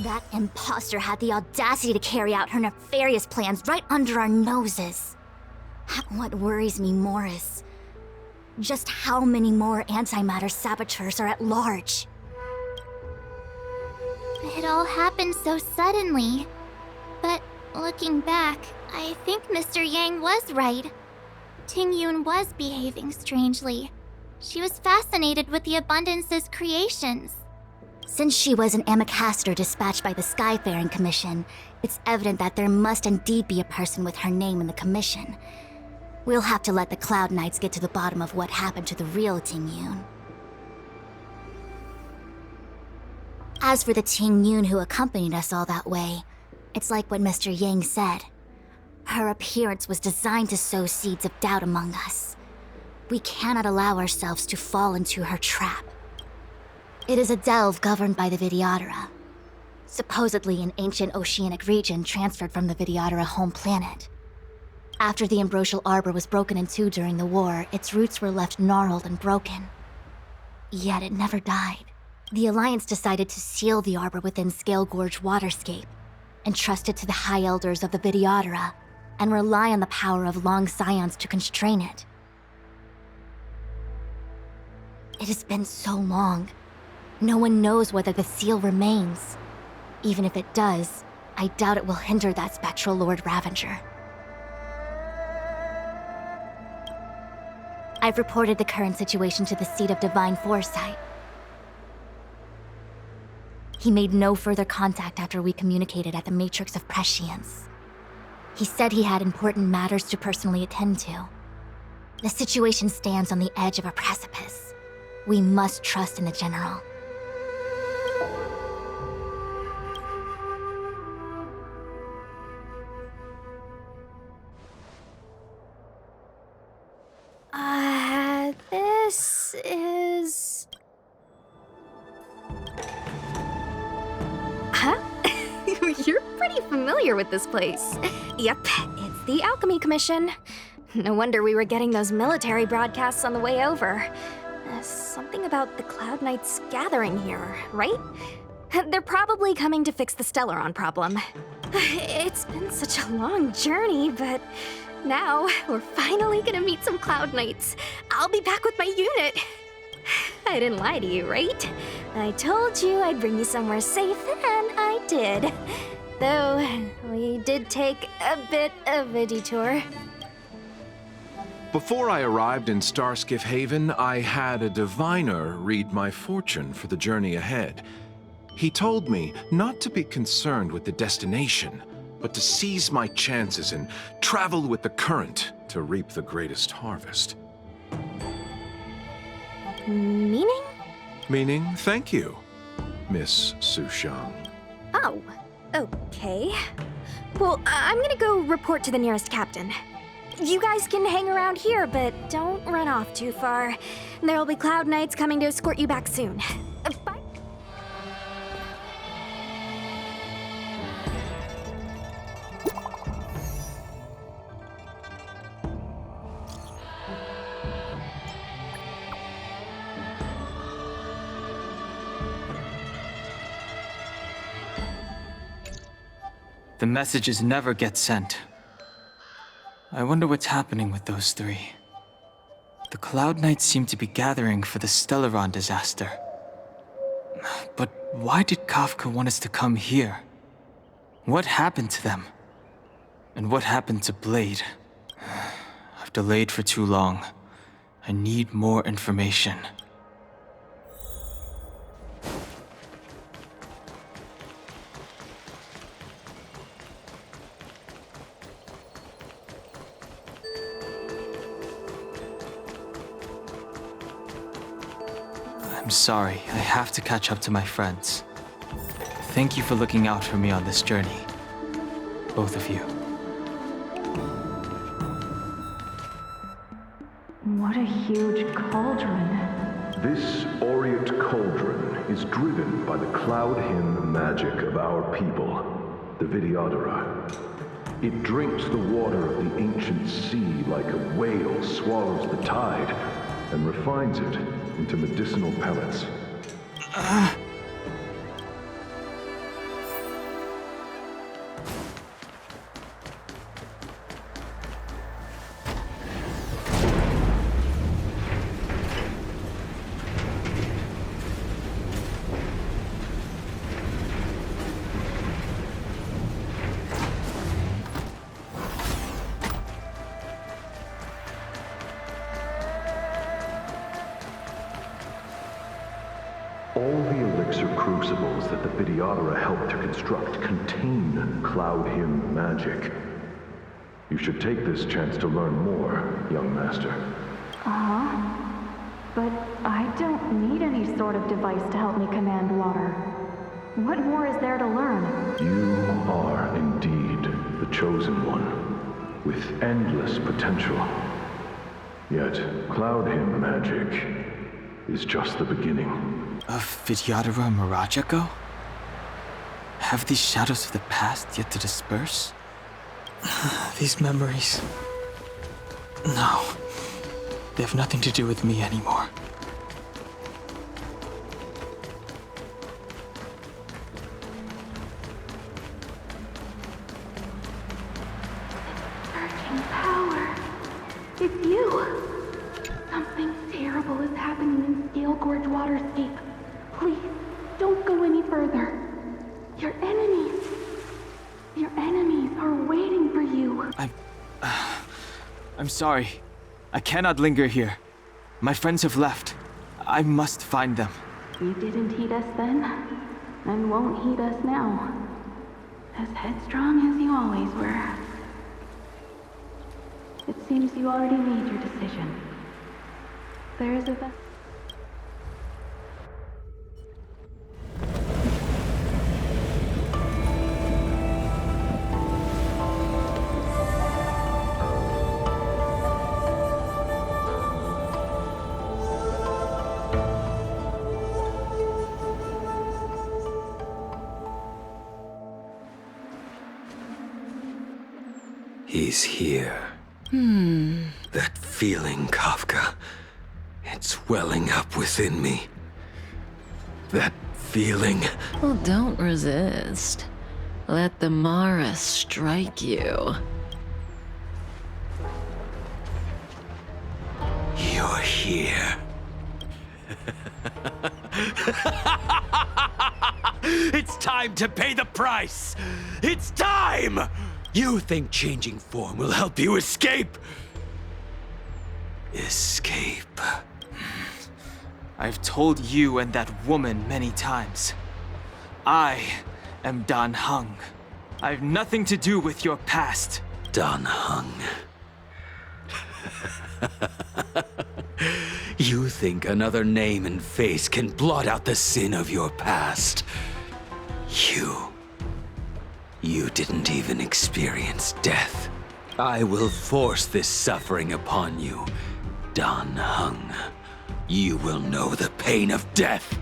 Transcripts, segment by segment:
That imposter had the audacity to carry out her nefarious plans right under our noses. What worries me more is just how many more antimatter saboteurs are at large. It all happened so suddenly. But looking back, I think Mr. Yang was right. Tingyun was behaving strangely. She was fascinated with the Abundance's creations. Since she was an Amicastor dispatched by the Skyfaring Commission, it's evident that there must indeed be a person with her name in the commission. We'll have to let the Cloud Knights get to the bottom of what happened to the real Tingyun. As for the Tingyun who accompanied us all that way, it's like what Mr. Yang said. Her appearance was designed to sow seeds of doubt among us. We cannot allow ourselves to fall into her trap. It is a delve governed by the Vidyadhara, supposedly an ancient oceanic region transferred from the Vidyadhara home planet. After the Ambrosial Arbor was broken in two during the war, its roots were left gnarled and broken. Yet it never died. The Alliance decided to seal the arbor within Scale Gorge Waterscape, entrust it to the High Elders of the Vidyadhara, and rely on the power of long scions to constrain it. It has been so long. No one knows whether the seal remains. Even if it does, I doubt it will hinder that spectral Lord Ravager. I've reported the current situation to the Seat of Divine Foresight. He made no further contact after we communicated at the Matrix of Prescience. He said he had important matters to personally attend to. The situation stands on the edge of a precipice. We must trust in the General. This is... Huh? You're pretty familiar with this place. Yep, it's the Alchemy Commission. No wonder we were getting those military broadcasts on the way over. Something about the Cloud Knights gathering here, right? They're probably coming to fix the Stellaron problem. It's been such a long journey, but now we're finally gonna meet some Cloud Knights. I'll be back with my unit. I didn't lie to you, right? I told you I'd bring you somewhere safe, and I did. Though, we did take a bit of a detour. Before I arrived in Starskiff Haven, I had a diviner read my fortune for the journey ahead. He told me not to be concerned with the destination, but to seize my chances and travel with the current to reap the greatest harvest. Meaning? Meaning, thank you, Miss Sushang. Oh, okay. Well, I'm gonna go report to the nearest captain. You guys can hang around here, but don't run off too far. There'll be Cloud Knights coming to escort you back soon. Bye. The messages never get sent. I wonder what's happening with those three. The Cloud Knights seem to be gathering for the Stellaron disaster. But why did Kafka want us to come here? What happened to them? And what happened to Blade? I've delayed for too long. I need more information. I'm sorry, I have to catch up to my friends. Thank you for looking out for me on this journey. Both of you. What a huge cauldron. This aureate cauldron is driven by the cloud hymn magic of our people, the Vidyadhara. It drinks the water of the ancient sea like a whale swallows the tide, and refines it into medicinal pellets. All the elixir crucibles that the Videodora helped to construct contain Cloud Hymn magic. You should take this chance to learn more, young master. Uh-huh. But I don't need any sort of device to help me command water. What more is there to learn? You are indeed the chosen one, with endless potential. Yet, Cloud Hymn magic is just the beginning. Of Vidyadhara Mirajago? Have these shadows of the past yet to disperse? These memories... No. They have nothing to do with me anymore. Surging power. It's you. Something terrible is happening in Scale Gorge Waterscape. Please, don't go any further. Your enemies are waiting for you. I'm sorry. I cannot linger here. My friends have left. I must find them. You didn't heed us then, and won't heed us now. As headstrong as you always were. It seems you already made your decision. There is a He's here. That feeling, Kafka. It's welling up within me. That feeling. Well, don't resist. Let the Mara strike you. You're here. It's time to pay the price! It's time! You think changing form will help you escape? Escape. I've told you and that woman many times. I am Dan Heng. I have nothing to do with your past. Dan Heng. You think another name and face can blot out the sin of your past? You didn't even experience death. I will force this suffering upon you, Dan Heng. You will know the pain of death.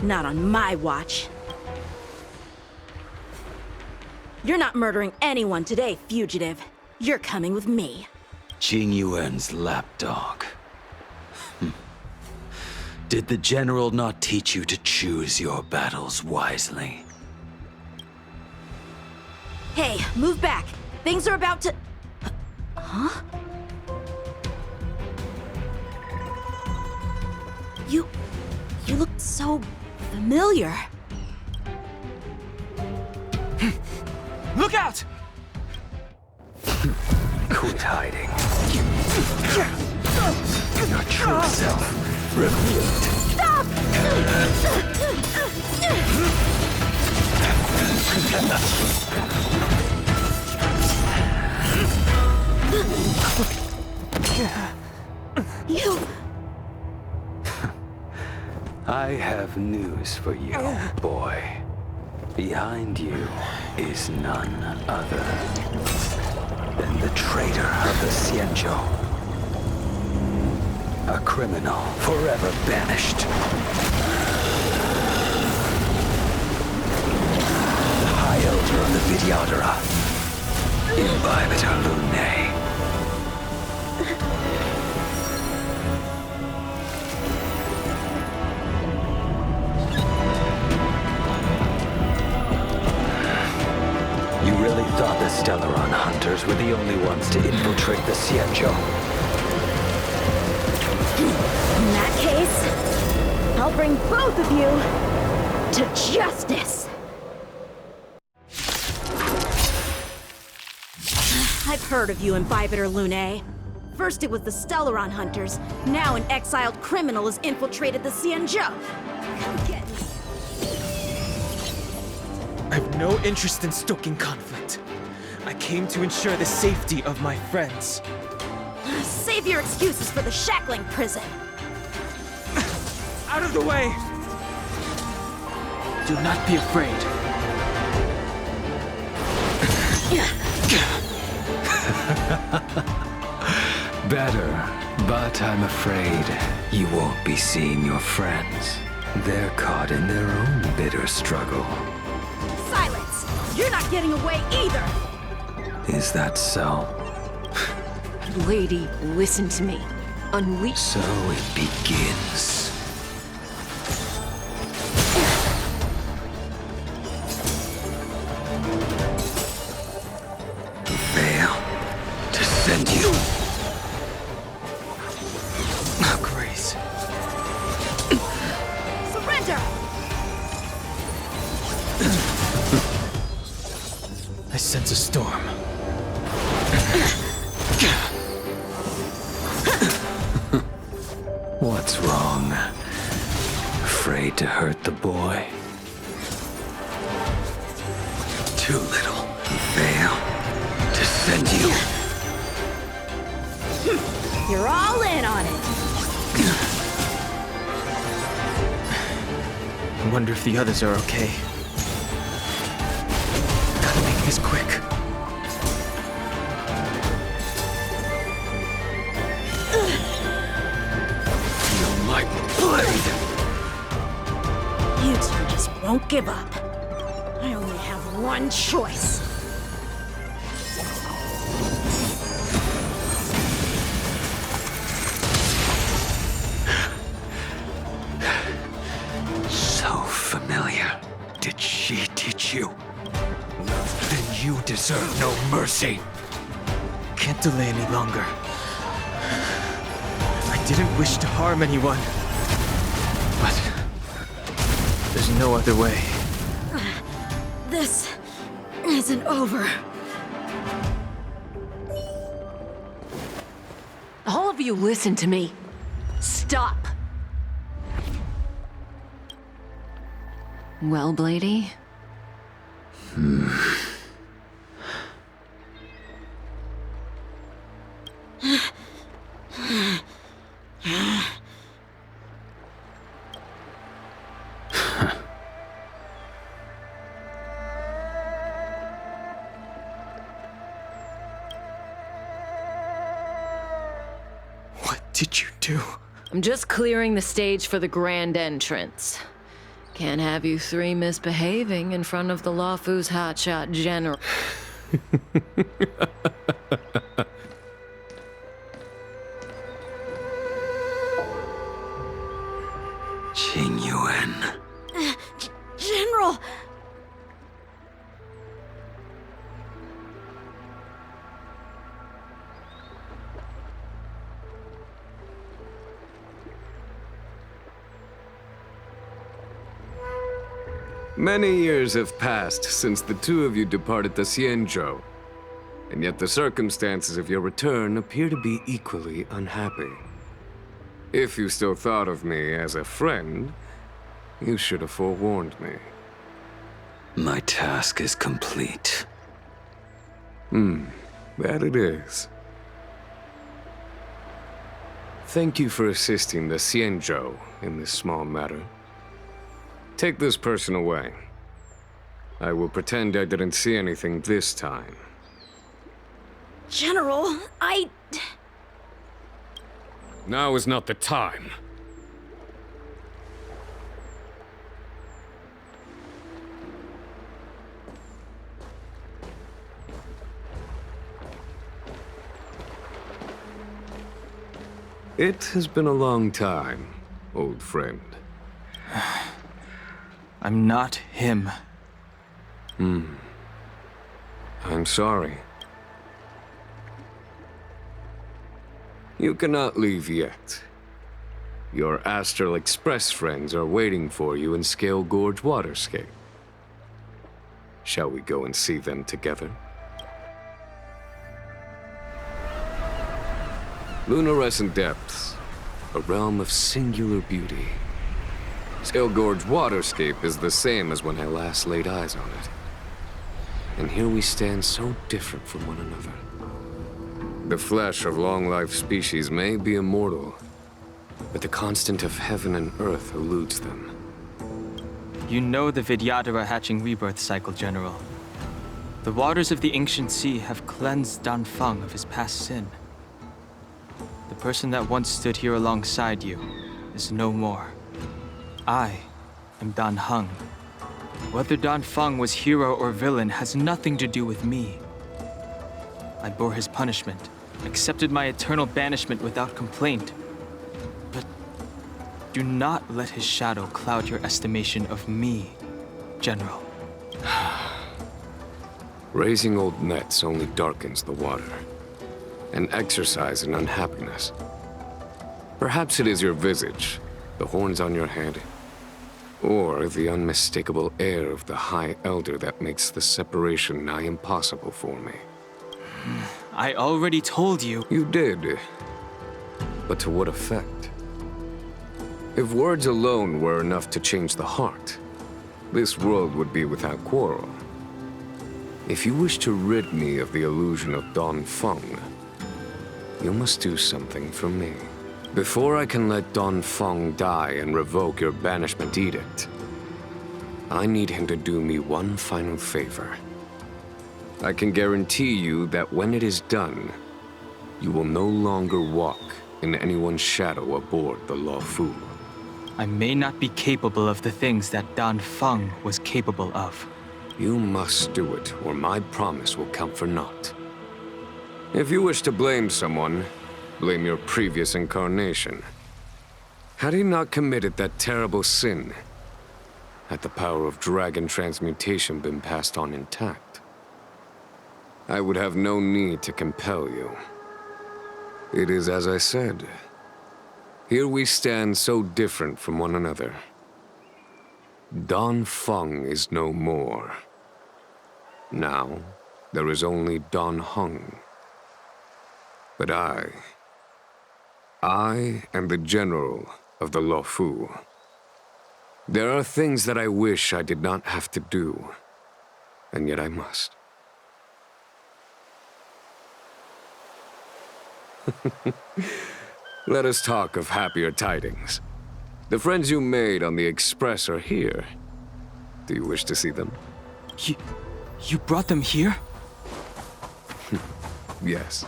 Not on my watch. You're not murdering anyone today, fugitive. You're coming with me. Jing Yuan's lapdog. Did the general not teach you to choose your battles wisely? Hey, move back. Things are about to... Huh? You look so familiar. Look out! Quit hiding. Your true self revealed. Stop! You... I have news for you, boy. Behind you is none other than the traitor of the Xianzhou. A criminal forever banished. The High Elder of the Vidyadhara. Imbibitor Lunae. You really thought the Stellaron hunters were the only ones to infiltrate the Xianzhou? In that case, I'll bring both of you to justice. I've heard of you, Imbibitor Lunae. First it was the Stellaron hunters, now an exiled criminal has infiltrated the Xianzhou. Come get me. I have no interest in stoking conflict. I came to ensure the safety of my friends. Save your excuses for the shackling prison. Out of the way! Do not be afraid. Better, but I'm afraid you won't be seeing your friends. They're caught in their own bitter struggle. Silence! You're not getting away either! Is that so? Lady, listen to me. Unleash. So it begins. Veil to send you. Oh, Grace. Surrender! I sense a storm. What's wrong? Afraid to hurt the boy? Too little. Veil to send you. You're all in on it! I wonder if the others are okay. Gotta make this quick. Feel my blade. You two just won't give up. I only have one choice. So familiar. Did she teach you? Then you deserve no mercy. Can't delay any longer. I didn't wish to harm anyone. But there's no other way. This isn't over. All of you listen to me. Stop. Well, Blady? What did you do? I'm just clearing the stage for the grand entrance. Can't have you three misbehaving in front of the Lawfu's hotshot general. Qing Yuan. General! Many years have passed since the two of you departed the Xianzhou, and yet the circumstances of your return appear to be equally unhappy. If you still thought of me as a friend, you should have forewarned me. My task is complete. That it is. Thank you for assisting the Xianzhou in this small matter. Take this person away. I will pretend I didn't see anything this time. General, Now is not the time. It has been a long time, old friend. I'm not him. I'm sorry. You cannot leave yet. Your Astral Express friends are waiting for you in Scale Gorge Waterscape. Shall we go and see them together? Luminescent depths, a realm of singular beauty. Stale Gorge waterscape is the same as when I last laid eyes on it. And here we stand so different from one another. The flesh of long-life species may be immortal, but the constant of heaven and earth eludes them. You know the Vidyadhara hatching rebirth cycle, General. The waters of the ancient sea have cleansed Dan Feng of his past sin. The person that once stood here alongside you is no more. I am Dan Heng. Whether Dan Feng was hero or villain has nothing to do with me. I bore his punishment, accepted my eternal banishment without complaint. But do not let his shadow cloud your estimation of me, General. Raising old nets only darkens the water, an exercise in unhappiness. Perhaps it is your visage, the horns on your head, or the unmistakable air of the High Elder that makes the separation nigh impossible for me. I already told you. You did. But to what effect? If words alone were enough to change the heart, this world would be without quarrel. If you wish to rid me of the illusion of Dan Feng, you must do something for me. Before I can let Dan Feng die and revoke your banishment edict, I need him to do me one final favor. I can guarantee you that when it is done, you will no longer walk in anyone's shadow aboard the Luofu. I may not be capable of the things that Dan Feng was capable of. You must do it, or my promise will count for naught. If you wish to blame someone, blame your previous incarnation. Had he not committed that terrible sin, had the power of dragon transmutation been passed on intact, I would have no need to compel you. It is as I said. Here we stand so different from one another. Dan Feng is no more. Now, there is only Dan Heng. But I am the general of the Luofu. There are things that I wish I did not have to do, and yet I must. Let us talk of happier tidings. The friends you made on the Express are here. Do you wish to see them? You brought them here? Yes.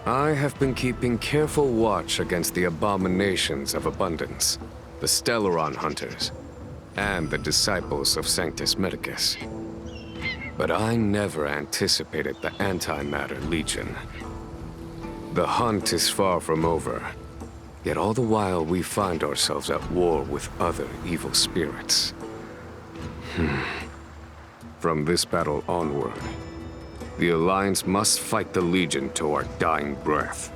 I have been keeping careful watch against the abominations of abundance, the Stellaron hunters, and the disciples of Sanctus Medicus. But I never anticipated the Antimatter Legion. The hunt is far from over, yet all the while we find ourselves at war with other evil spirits. From this battle onward, the Alliance must fight the Legion to our dying breath,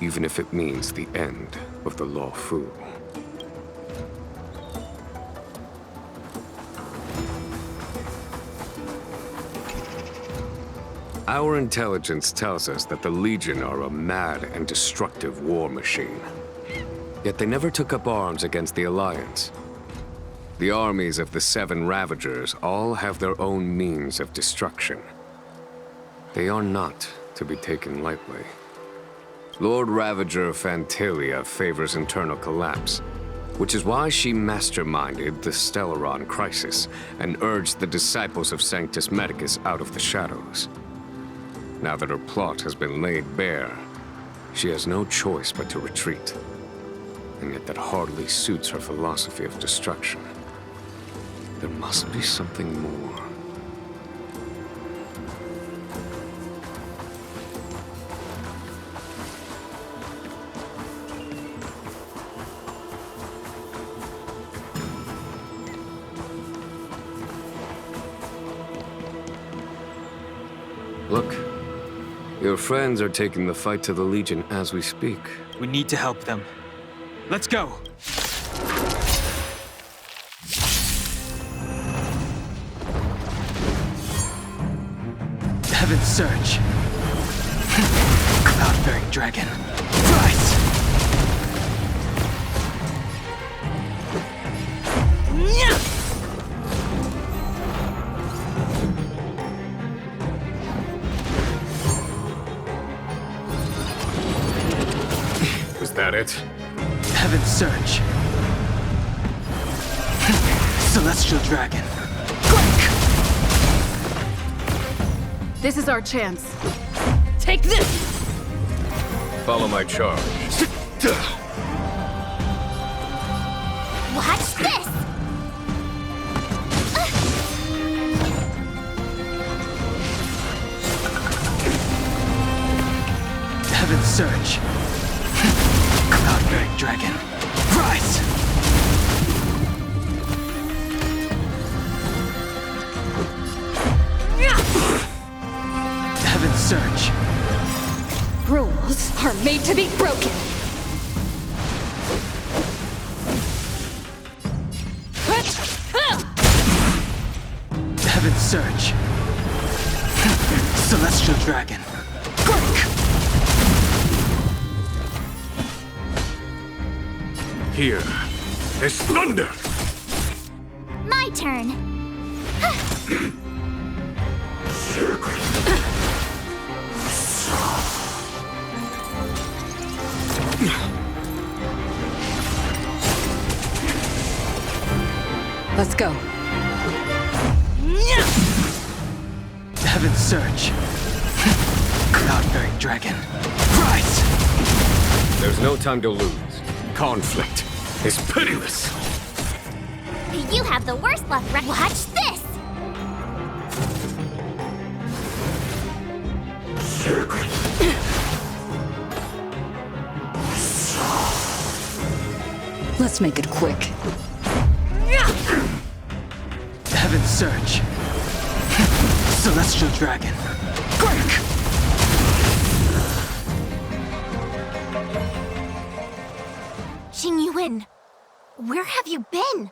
even if it means the end of the Luofu. Our intelligence tells us that the Legion are a mad and destructive war machine. Yet they never took up arms against the Alliance. The armies of the Seven Ravagers all have their own means of destruction. They are not to be taken lightly. Lord Ravager Fantalia favors internal collapse, which is why she masterminded the Stellaron crisis and urged the disciples of Sanctus Medicus out of the shadows. Now that her plot has been laid bare, she has no choice but to retreat. And yet that hardly suits her philosophy of destruction. There must be something more. Look, your friends are taking the fight to the Legion as we speak. We need to help them. Let's go! Heaven's Surge. Cloud-bearing dragon, rise! Was that it? Heaven's Surge. Celestial dragon. This is our chance. Take this! Follow my charge. Watch this! Heaven's Surge. Cloud-bearing dragon. Rise! Heaven's Surge. Rules are made to be broken. Heaven's Surge. Celestial dragon. Here is thunder! My turn. Let's go. Heaven's Surge. Cloud-bearing dragon. Rise! There's no time to lose. Conflict is pitiless! You have the worst luck, right? Watch this! Let's make it quick. Heaven's Surge. Celestial dragon. Xingyuan, where have you been?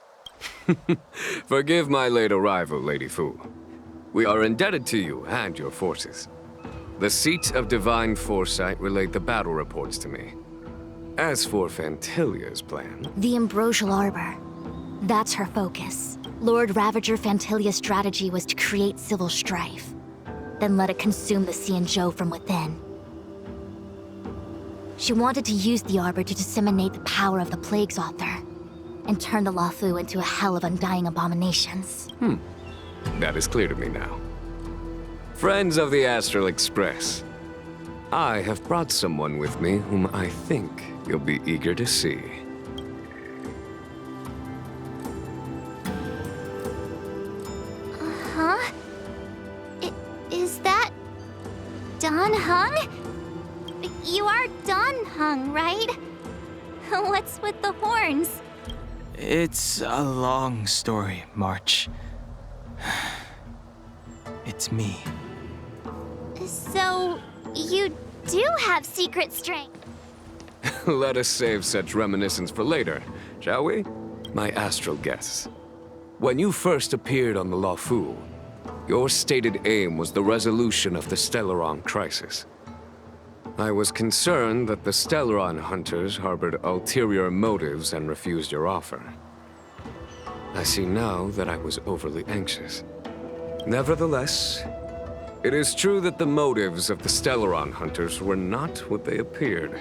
Forgive my late arrival, Lady Fu. We are indebted to you and your forces. The Seat of Divine Foresight relayed the battle reports to me. As for Fantilia's plan... The Ambrosial Arbor. That's her focus. Lord Ravager Fantilia's strategy was to create civil strife, then let it consume the Xianzhou from within. She wanted to use the Arbor to disseminate the power of the Plague's author, and turn the Luofu into a hell of undying abominations. That is clear to me now. Friends of the Astral Express, I have brought someone with me whom I think you'll be eager to see. Huh? Is that... Dan Heng? You are Dan Heng, right? What's with the horns? It's a long story, March. It's me. So, you do have secret strength. Let us save such reminiscence for later, shall we? My astral guests. When you first appeared on the Luofu, your stated aim was the resolution of the Stellaron crisis. I was concerned that the Stellaron hunters harbored ulterior motives and refused your offer. I see now that I was overly anxious. Nevertheless, it is true that the motives of the Stellaron hunters were not what they appeared.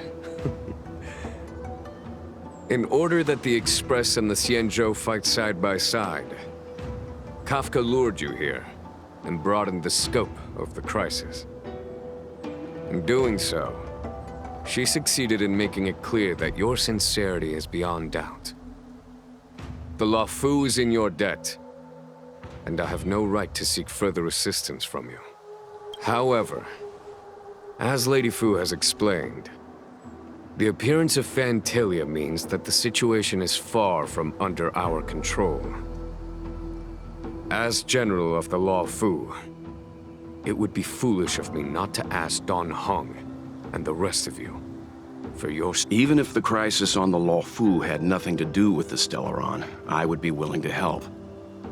In order that the Express and the Xianzhou fight side by side, Kafka lured you here and broadened the scope of the crisis. In doing so, she succeeded in making it clear that your sincerity is beyond doubt. The Luofu is in your debt, and I have no right to seek further assistance from you. However, as Lady Fu has explained, the appearance of Fantilia means that the situation is far from under our control. As General of the Luofu, it would be foolish of me not to ask Dan Heng and the rest of you for your... Even if the crisis on the Luofu had nothing to do with the Stellaron, I would be willing to help.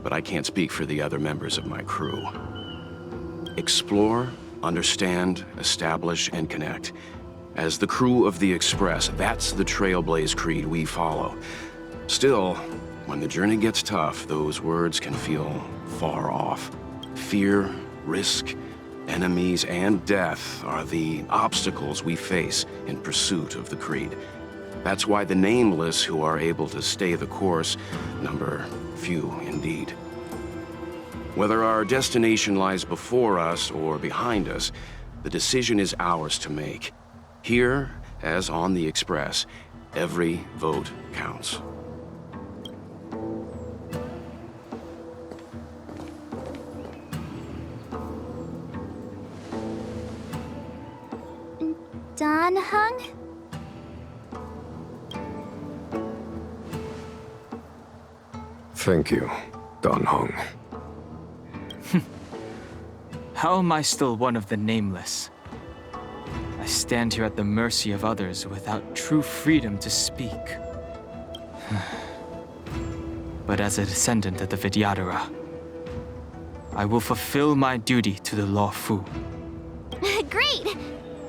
But I can't speak for the other members of my crew. Explore, understand, establish, and connect. As the crew of the Express, that's the Trailblaze creed we follow. Still, when the journey gets tough, those words can feel far off. Fear, risk, enemies, and death are the obstacles we face in pursuit of the creed. That's why the nameless who are able to stay the course number few indeed. Whether our destination lies before us or behind us, the decision is ours to make. Here, as on the Express, every vote counts. Don Hung? Thank you, Don Hung. How am I still one of the nameless? I stand here at the mercy of others without true freedom to speak. But as a descendant of the Vidyadhara, I will fulfill my duty to the Law Fu. Great!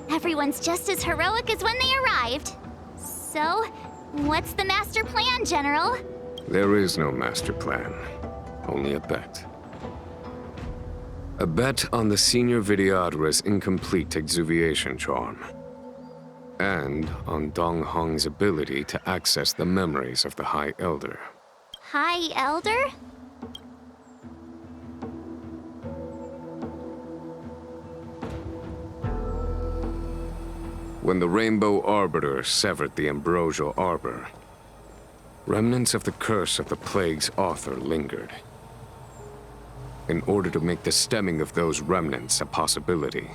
Everyone's just as heroic as when they arrived. So, what's the master plan, General? There is no master plan, only a bet. A bet on the senior Vidyadhara's incomplete exuviation charm. And on Dong Hong's ability to access the memories of the High Elder. High Elder? When the Rainbow Arbiter severed the Ambrosial Arbor, remnants of the curse of the plague's author lingered. In order to make the stemming of those remnants a possibility,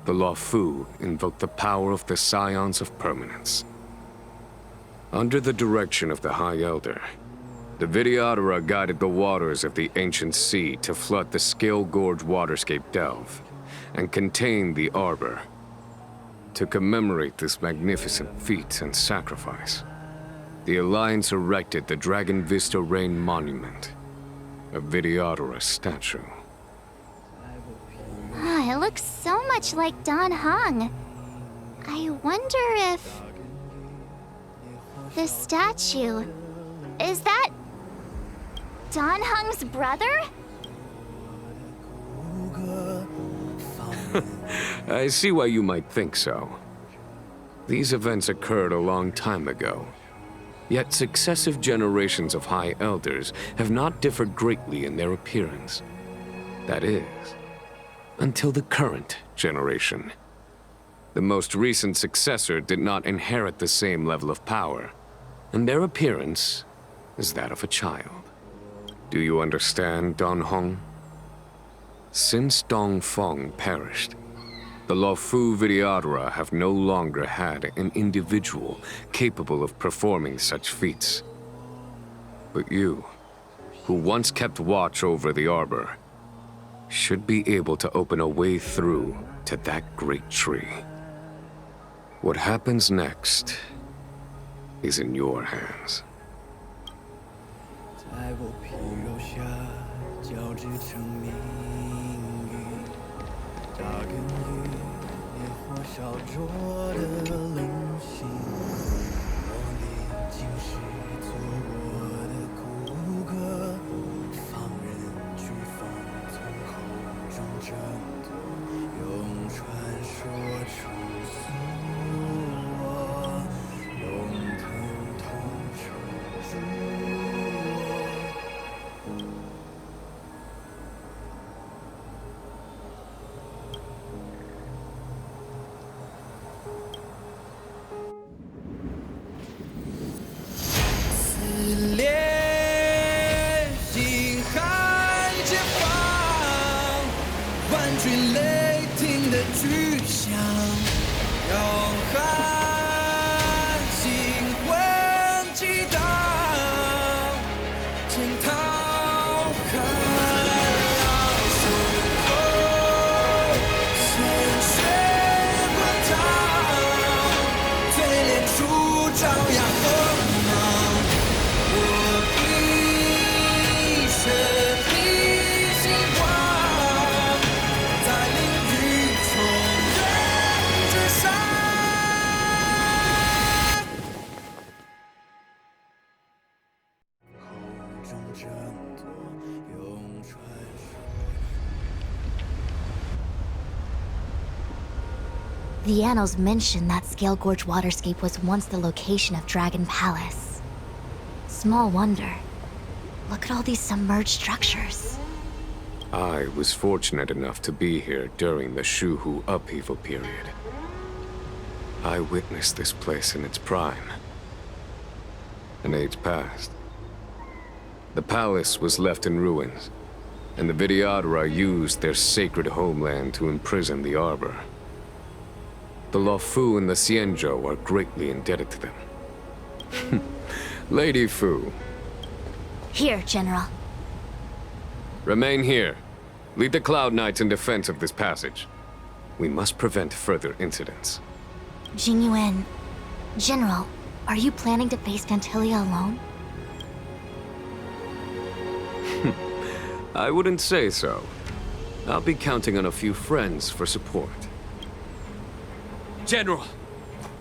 the Law Fu invoked the power of the Scions of Permanence. Under the direction of the High Elder, the Vidyadhara guided the waters of the ancient sea to flood the Scale Gorge waterscape delve and contain the Arbor. To commemorate this magnificent feat and sacrifice, the Alliance erected the Dragon Vista Rain Monument, a Vidyadhara statue. It looks so much like Don Hung. I wonder if... the statue... is that... Don Hung's brother? I see why you might think so. These events occurred a long time ago. Yet successive generations of High Elders have not differed greatly in their appearance. That is, until the current generation. The most recent successor did not inherit the same level of power, and their appearance is that of a child. Do you understand, Don Hong? Since Dong Feng perished, the Law Fu Vidyadhara have no longer had an individual capable of performing such feats. But you, who once kept watch over the Arbor, should be able to open a way through to that great tree. What happens next is in your hands. 在我皮肉下交织成命运，扎根于烈火烧灼的灵性。我历经世做我的骨骼，放任飓风从口中挣脱，用传说重塑我，用疼痛守住我。 撕裂心海前方，万军雷霆的巨响，摇撼心魂激荡，惊涛骇浪，胸口鲜血滚烫，嘴脸处张扬锋芒。 我一生命星光，在淋雨中争夺，用传说。 The annals mention that Scale Gorge waterscape was once the location of Dragon Palace. Small wonder. Look at all these submerged structures. I was fortunate enough to be here during the Shuhu upheaval period. I witnessed this place in its prime. An age passed. The palace was left in ruins, and the Vidyadhara used their sacred homeland to imprison the Arbor. The Luofu and the Xianzhou are greatly indebted to them. Lady Fu. Here, General. Remain here. Lead the Cloud Knights in defense of this passage. We must prevent further incidents. Jingyuan. General, are you planning to face Phantilia alone? I wouldn't say so. I'll be counting on a few friends for support. General,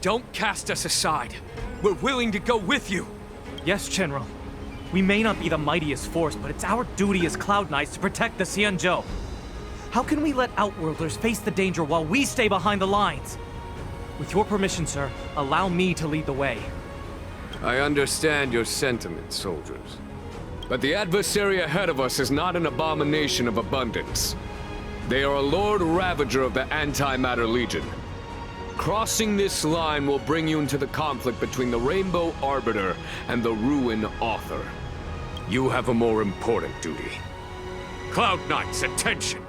don't cast us aside. We're willing to go with you. Yes, General. We may not be the mightiest force, but it's our duty as Cloud Knights to protect the Xianzhou. How can we let Outworlders face the danger while we stay behind the lines? With your permission, sir, allow me to lead the way. I understand your sentiments, soldiers. But the adversary ahead of us is not an abomination of abundance. They are a Lord Ravager of the Antimatter Legion. Crossing this line will bring you into the conflict between the Rainbow Arbiter and the Ruin Author. You have a more important duty. Cloud Knights, attention!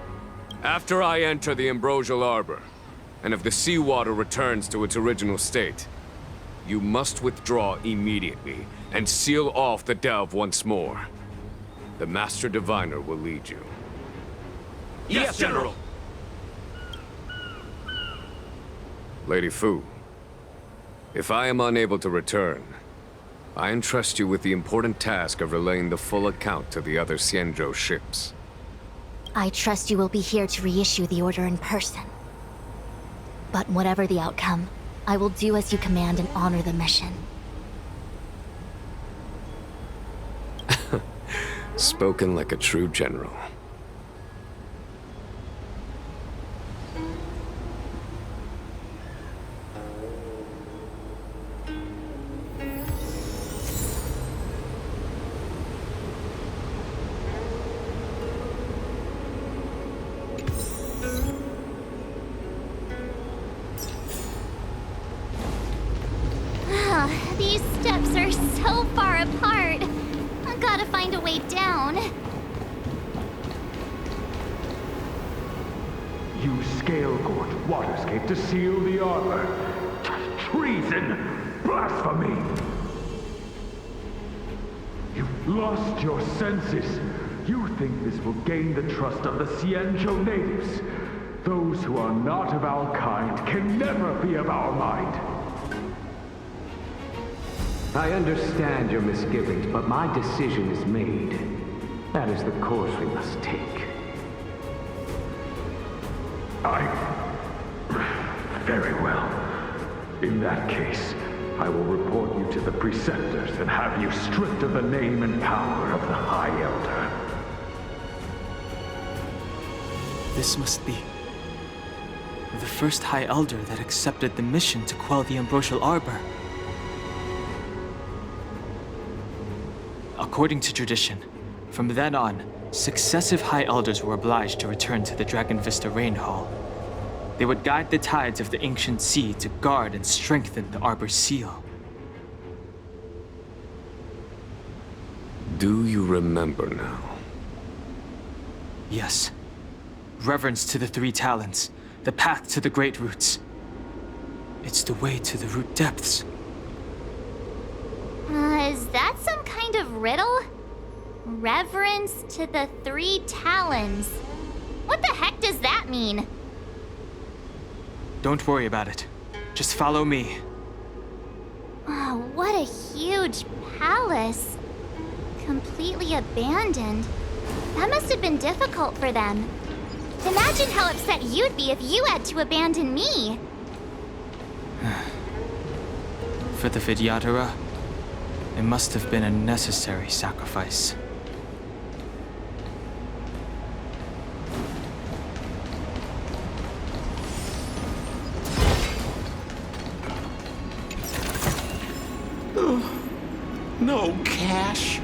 After I enter the Ambrosial Arbor, and if the seawater returns to its original state, you must withdraw immediately and seal off the delve once more. The Master Diviner will lead you. Yes, General! Lady Fu, if I am unable to return, I entrust you with the important task of relaying the full account to the other Xianzhou ships. I trust you will be here to reissue the order in person. But whatever the outcome, I will do as you command and honor the mission. Spoken like a true general. These steps are so far apart. I gotta find a way down. Use Scale Gorge waterscape to seal the arbor. Treason! Blasphemy! You've lost your senses. You think this will gain the trust of the Xianzhou natives. Those who are not of our kind can never be of our mind. I understand your misgivings, but my decision is made. That is the course we must take. Very well. In that case, I will report you to the Preceptors and have you stripped of the name and power of the High Elder. This must be the first High Elder that accepted the mission to quell the Ambrosial Arbor. According to tradition, from then on, successive High Elders were obliged to return to the Dragon Vista Rain Hall. They would guide the tides of the ancient sea to guard and strengthen the Arbor's seal. Do you remember now? Yes. Reverence to the Three Talents, the path to the Great Roots. It's the way to the root depths. Is that some kind of riddle? Reverence to the Three Talons. What the heck does that mean? Don't worry about it. Just follow me. Oh, what a huge palace. Completely abandoned. That must have been difficult for them. Imagine how upset you'd be if you had to abandon me. For the Vidyadhara, it must have been a necessary sacrifice. No cash.